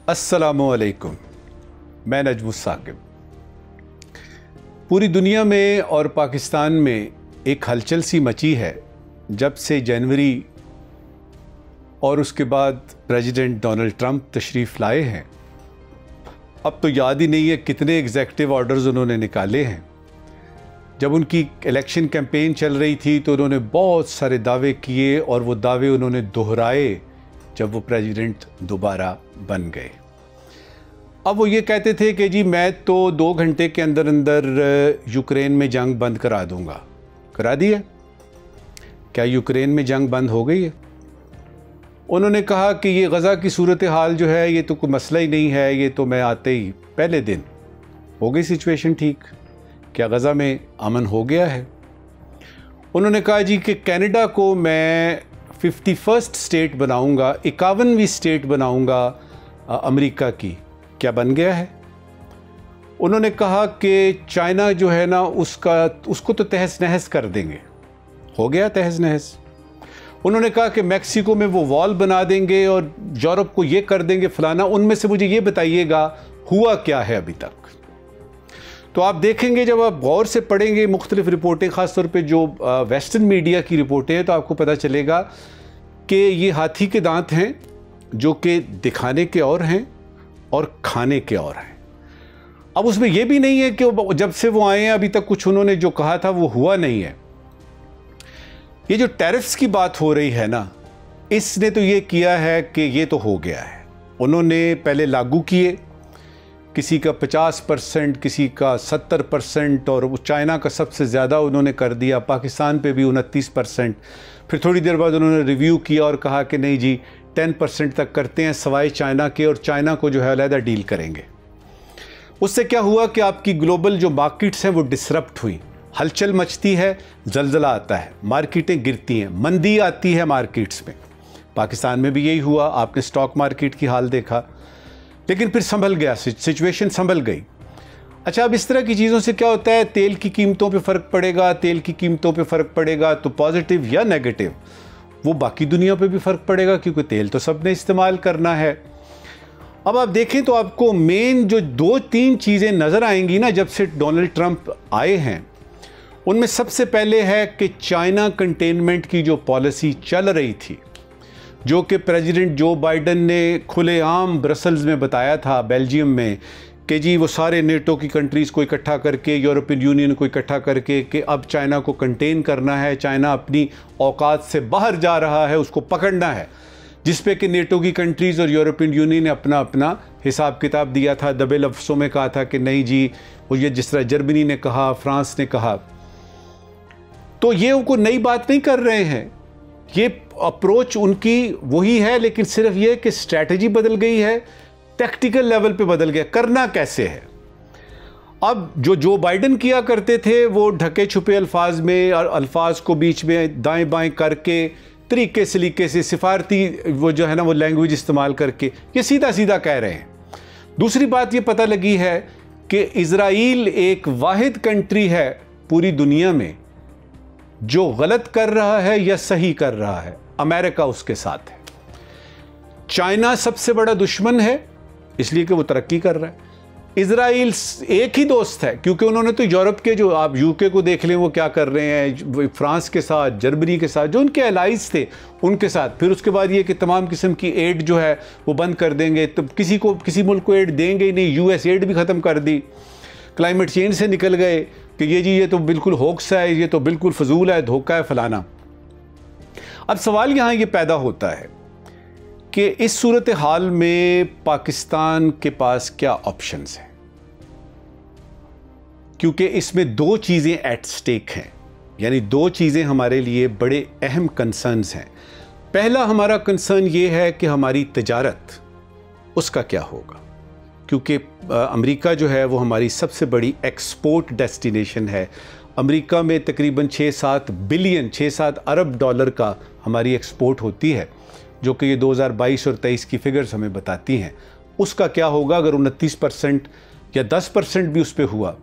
अस्सलामुअलैकुम। मैं नजमुस साकिब। पूरी दुनिया में और पाकिस्तान में एक हलचल सी मची है जब से जनवरी और उसके बाद प्रेसिडेंट डोनाल्ड ट्रंप तशरीफ़ लाए हैं। अब तो याद ही नहीं है कितने एग्जेक्टिव ऑर्डर्स उन्होंने निकाले हैं। जब उनकी इलेक्शन कैंपेन चल रही थी तो उन्होंने बहुत सारे दावे किए और वो दावे उन्होंने दोहराए जब वो प्रेसिडेंट दोबारा बन गए। अब वो ये कहते थे कि जी मैं तो 2 घंटे के अंदर अंदर यूक्रेन में जंग बंद करा दूंगा। करा दी है? क्या यूक्रेन में जंग बंद हो गई है? उन्होंने कहा कि ये गज़ा की सूरत हाल जो है ये तो कोई मसला ही नहीं है, ये तो मैं आते ही पहले दिन हो गई सिचुएशन ठीक। क्या गज़ा में अमन हो गया है? उन्होंने कहा जी कि कनाडा को मैं 51st स्टेट बनाऊंगा, 51वीं स्टेट बनाऊंगा अमेरिका की। क्या बन गया है? उन्होंने कहा कि चाइना जो है ना उसको तो तहस नहस कर देंगे। हो गया तहस नहस। उन्होंने कहा कि मैक्सिको में वो वॉल बना देंगे और यूरोप को ये कर देंगे फलाना। उनमें से मुझे ये बताइएगा हुआ क्या है अभी तक? तो आप देखेंगे जब आप गौर से पढ़ेंगे मुख्तलिफ रिपोर्टें, ख़ासतौर पे जो वेस्टर्न मीडिया की रिपोर्टें हैं, तो आपको पता चलेगा कि ये हाथी के दांत हैं जो कि दिखाने के और हैं और खाने के और हैं। अब उसमें यह भी नहीं है कि जब से वो आए हैं अभी तक कुछ उन्होंने जो कहा था वो हुआ नहीं है। ये जो टैरिफ्स की बात हो रही है ना, इसने तो ये किया है कि ये तो हो गया है। उन्होंने पहले लागू किए, किसी का 50%, किसी का 70% और चाइना का सबसे ज़्यादा उन्होंने कर दिया। पाकिस्तान पे भी 29%। फिर थोड़ी देर बाद उन्होंने रिव्यू किया और कहा कि नहीं जी 10% तक करते हैं सवाए चाइना के, और चाइना को जो है अलहदा डील करेंगे। उससे क्या हुआ कि आपकी ग्लोबल जो मार्केट्स हैं वो डिसरप्ट हुई, हलचल मचती है, जलजला आता है, मार्केटें गिरती हैं, मंदी आती है मार्केट्स में। पाकिस्तान में भी यही हुआ, आपने स्टॉक मार्केट की हाल देखा। लेकिन फिर संभल गया, सिचुएशन संभल गई। अच्छा, अब इस तरह की चीज़ों से क्या होता है? तेल की कीमतों पे फ़र्क पड़ेगा। तेल की कीमतों पे फ़र्क पड़ेगा तो पॉजिटिव या नेगेटिव, वो बाकी दुनिया पे भी फ़र्क पड़ेगा, क्योंकि तेल तो सबने इस्तेमाल करना है। अब आप देखें तो आपको मेन जो 2-3 चीज़ें नज़र आएंगी ना जब से डोनाल्ड ट्रंप आए हैं, उनमें सबसे पहले है कि चाइना कंटेनमेंट की जो पॉलिसी चल रही थी, जो कि प्रेसिडेंट जो बाइडन ने खुलेआम ब्रसल्स में बताया था, बेल्जियम में, कि जी वो सारे नेटो की कंट्रीज़ को इकट्ठा करके, यूरोपियन यूनियन को इकट्ठा करके कि अब चाइना को कंटेन करना है, चाइना अपनी औकात से बाहर जा रहा है, उसको पकड़ना है। जिस पे कि नेटो की कंट्रीज़ और यूरोपियन यूनियन ने अपना अपना हिसाब किताब दिया था, दबे लफ्ज़ों में कहा था कि नहीं जी, वो ये जिस तरह जर्मनी ने कहा, फ्रांस ने कहा। तो ये उनको नई बात नहीं कर रहे हैं, ये अप्रोच उनकी वही है, लेकिन सिर्फ ये कि स्ट्रैटेजी बदल गई है, टैक्टिकल लेवल पे बदल गया, करना कैसे है। अब जो बाइडन किया करते थे वो ढके छुपे अल्फाज में और अल्फाज को बीच में दाएं बाएं करके तरीके सलीके से सिफारती वो जो है ना वो लैंग्वेज इस्तेमाल करके ये सीधा सीधा कह रहे हैं। दूसरी बात ये पता लगी है कि इज़राइल एक वाहिद कंट्री है पूरी दुनिया में जो गलत कर रहा है या सही कर रहा है। अमेरिका उसके साथ है। चाइना सबसे बड़ा दुश्मन है इसलिए कि वो तरक्की कर रहा है। इज़राइल एक ही दोस्त है, क्योंकि उन्होंने तो यूरोप के, जो आप यूके को देख लें वो क्या कर रहे हैं, फ्रांस के साथ, जर्मनी के साथ, जो उनके एलाइज थे उनके साथ। फिर उसके बाद ये कि तमाम किस्म की एड जो है वो बंद कर देंगे, तो किसी मुल्क को एड देंगे ही नहीं। यूएस एड भी ख़त्म कर दी। क्लाइमेट चेंज से निकल गए कि ये तो बिल्कुल होक्स है, ये तो बिल्कुल फजूल है, धोखा है, फलाना। अब सवाल यहाँ ये पैदा होता है कि इस सूरत हाल में पाकिस्तान के पास क्या ऑप्शंस हैं, क्योंकि इसमें 2 चीज़ें एट स्टेक हैं, यानी 2 चीज़ें हमारे लिए बड़े अहम कंसर्न्स हैं। पहला हमारा कंसर्न ये है कि हमारी तिजारत उसका क्या होगा, क्योंकि अमेरिका जो है वो हमारी सबसे बड़ी एक्सपोर्ट डेस्टिनेशन है। अमेरिका में तकरीबन 6-7 अरब डॉलर का हमारी एक्सपोर्ट होती है, जो कि ये 2022 और 23 की फिगर्स हमें बताती हैं। उसका क्या होगा अगर 29% या 10% भी उस पर हुआ,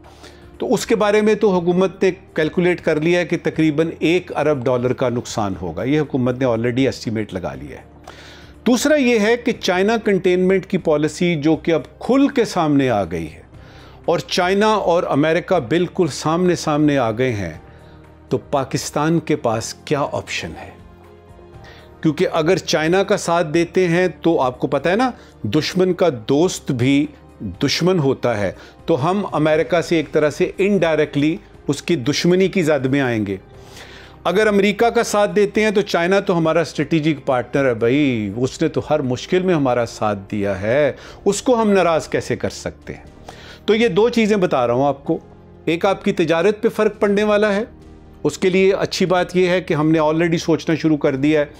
तो उसके बारे में तो हुकूमत ने कैलकुलेट कर लिया है कि तकरीबन $1 अरब का नुकसान होगा। ये हुकूमत ने ऑलरेडी एस्टीमेट लगा लिया है। दूसरा ये है कि चाइना कंटेनमेंट की पॉलिसी जो कि अब खुल के सामने आ गई है और चाइना और अमेरिका बिल्कुल सामने सामने आ गए हैं, तो पाकिस्तान के पास क्या ऑप्शन है? क्योंकि अगर चाइना का साथ देते हैं तो आपको पता है ना, दुश्मन का दोस्त भी दुश्मन होता है, तो हम अमेरिका से एक तरह से इनडायरेक्टली उसकी दुश्मनी की जद में आएंगे। अगर अमेरिका का साथ देते हैं तो चाइना तो हमारा स्ट्रेटेजिक पार्टनर है भाई, उसने तो हर मुश्किल में हमारा साथ दिया है, उसको हम नाराज़ कैसे कर सकते हैं? तो ये दो चीज़ें बता रहा हूँ आपको। एक आपकी तिजारत पे फ़र्क पड़ने वाला है, उसके लिए अच्छी बात यह है कि हमने ऑलरेडी सोचना शुरू कर दिया है।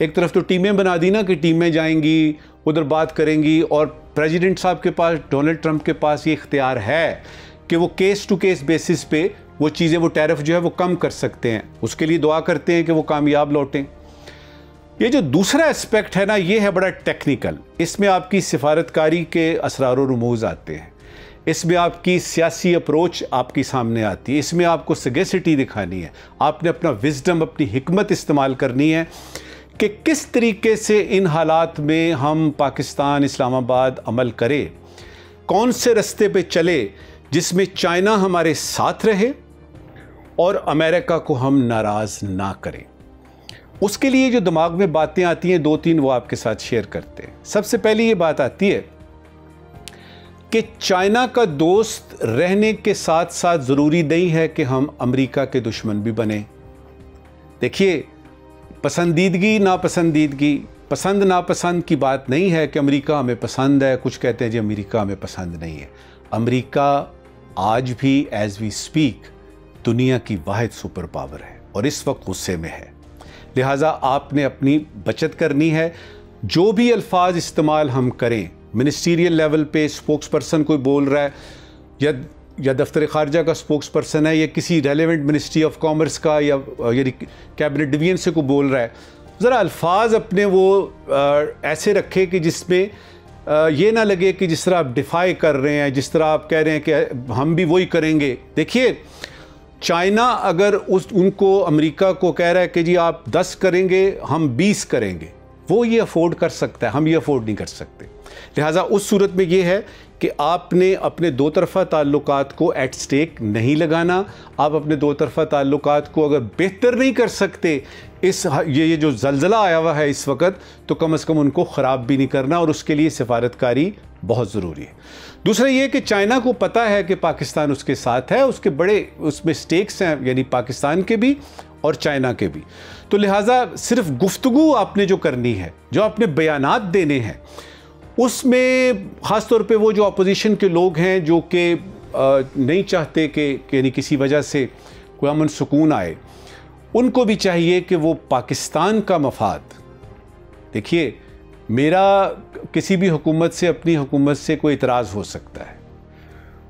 एक तरफ तो टीमें बना दी ना कि टीमें जाएंगी, उधर बात करेंगी, और प्रेसिडेंट साहब के पास, डोनाल्ड ट्रंप के पास ये इख्तियार है कि वो केस टू केस बेसिस पे वो चीज़ें, वो टैरिफ जो है वो कम कर सकते हैं। उसके लिए दुआ करते हैं कि वो कामयाब लौटें। ये जो दूसरा एस्पेक्ट है ना, ये है बड़ा टेक्निकल। इसमें आपकी सिफारतकारी के असरार व रुमूज़ आते हैं, इसमें आपकी सियासी अप्रोच आपकी सामने आती है, इसमें आपको सगेसिटी दिखानी है, आपने अपना विजडम, अपनी हिकमत इस्तेमाल करनी है कि किस तरीके से इन हालात में हम पाकिस्तान, इस्लामाबाद अमल करें, कौन से रास्ते पे चले जिसमें चाइना हमारे साथ रहे और अमेरिका को हम नाराज़ ना करें। उसके लिए जो दिमाग में बातें आती हैं, दो तीन वो आपके साथ शेयर करते हैं। सबसे पहले ये बात आती है कि चाइना का दोस्त रहने के साथ साथ ज़रूरी नहीं है कि हम अमेरिका के दुश्मन भी बने। देखिए, पसंदीदगी नापसंदीदगी, पसंद नापसंद की बात नहीं है कि अमेरिका हमें पसंद है, कुछ कहते हैं जी अमेरिका हमें पसंद नहीं है। अमेरिका आज भी एज वी स्पीक दुनिया की वाहिद सुपर पावर है और इस वक्त गुस्से में है। लिहाजा आपने अपनी बचत करनी है। जो भी अल्फाज इस्तेमाल हम करें, मिनिस्टीरियल लेवल पे स्पोक्स पर्सन कोई बोल रहा है या दफ्तर खारजा का स्पोक्स पर्सन है या किसी रेलेवेंट मिनिस्ट्री ऑफ कॉमर्स का या यानी कैबिनेट डिवीजन से कोई बोल रहा है, ज़रा अल्फाज अपने वो ऐसे रखे कि जिसमें ये ना लगे कि जिस तरह आप डिफाई कर रहे हैं, जिस तरह आप कह रहे हैं कि हम भी वही करेंगे। देखिए, चाइना अगर उनको अमेरिका को कह रहा है कि जी आप 10 करेंगे हम 20 करेंगे, वो ये अफोर्ड कर सकता है, हम ये अफोर्ड नहीं कर सकते। लिहाजा उस सूरत में ये है कि आपने अपने दो तरफ़ा ताल्लुकात को एट स्टेक नहीं लगाना। आप अपने दो तरफ़ा ताल्लुकात को अगर बेहतर नहीं कर सकते, ये जो ज़लज़ला आया हुआ है इस वक्त, तो कम से कम उनको ख़राब भी नहीं करना, और उसके लिए सिफारतकारी बहुत ज़रूरी है। दूसरा ये कि चाइना को पता है कि पाकिस्तान उसके साथ है, उसके बड़े उसमें स्टेक्स हैं, यानी पाकिस्तान के भी और चाइना के भी। तो लिहाजा सिर्फ गुफ्तगू आपने जो करनी है, जो आपने बयानात देने हैं, उसमें ख़ास तौर पे वो जो अपोजिशन के लोग हैं जो कि नहीं चाहते कि यानी किसी वजह से कोई अमन सुकून आए, उनको भी चाहिए कि वो पाकिस्तान का मफाद। देखिए, मेरा किसी भी हुकूमत से, अपनी हुकूमत से कोई इतराज़ हो सकता है।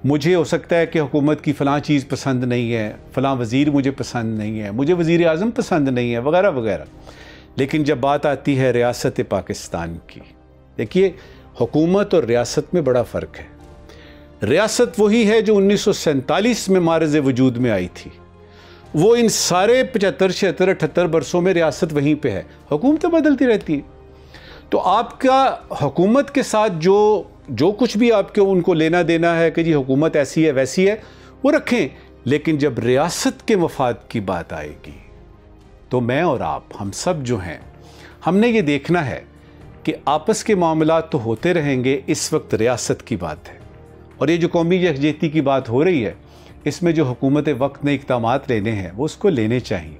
मुझे हो सकता है कि हुकूमत की फ़लाँ चीज़ पसंद नहीं है, फ़लाँ वज़ीर मुझे पसंद नहीं है, मुझे वज़ीर आज़म पसंद नहीं है, वगैरह वगैरह। लेकिन जब बात आती है रियासत पाकिस्तान की, देखिए, हुकूमत और रियासत में बड़ा फ़र्क है। रियासत वही है जो 1947 में मारज़ वजूद में आई थी। वो इन सारे 75, 76, 78 बरसों में रियासत वहीं पे है। हुकूमतें बदलती रहती हैं। तो आपका हुकूमत के साथ जो कुछ भी आपको उनको लेना देना है कि जी हुकूमत ऐसी है वैसी है, वो रखें। लेकिन जब रियासत के मफाद की बात आएगी तो मैं और आप, हम सब जो हैं, हमने ये देखना है कि आपस के मामलात तो होते रहेंगे, इस वक्त रियासत की बात है। और ये जो कौमी यकजहती की बात हो रही है, इसमें जो हुकूमत वक्त ने इक़दामात लेने हैं वो उसको लेने चाहिए।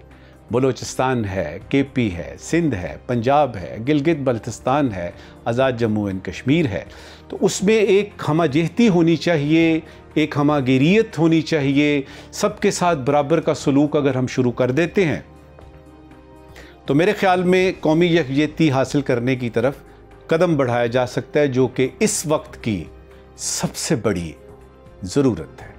बलूचिस्तान है, केपी है, सिंध है, पंजाब है, गिलगित बल्तिस्तान है, आज़ाद जम्मू एंड कश्मीर है, तो उसमें एक हमाजहती होनी चाहिए, एक हमागिरियत होनी चाहिए। सबके साथ बराबर का सलूक अगर हम शुरू कर देते हैं तो मेरे ख्याल में कौमी यकजहती हासिल करने की तरफ कदम बढ़ाया जा सकता है, जो कि इस वक्त की सबसे बड़ी ज़रूरत है।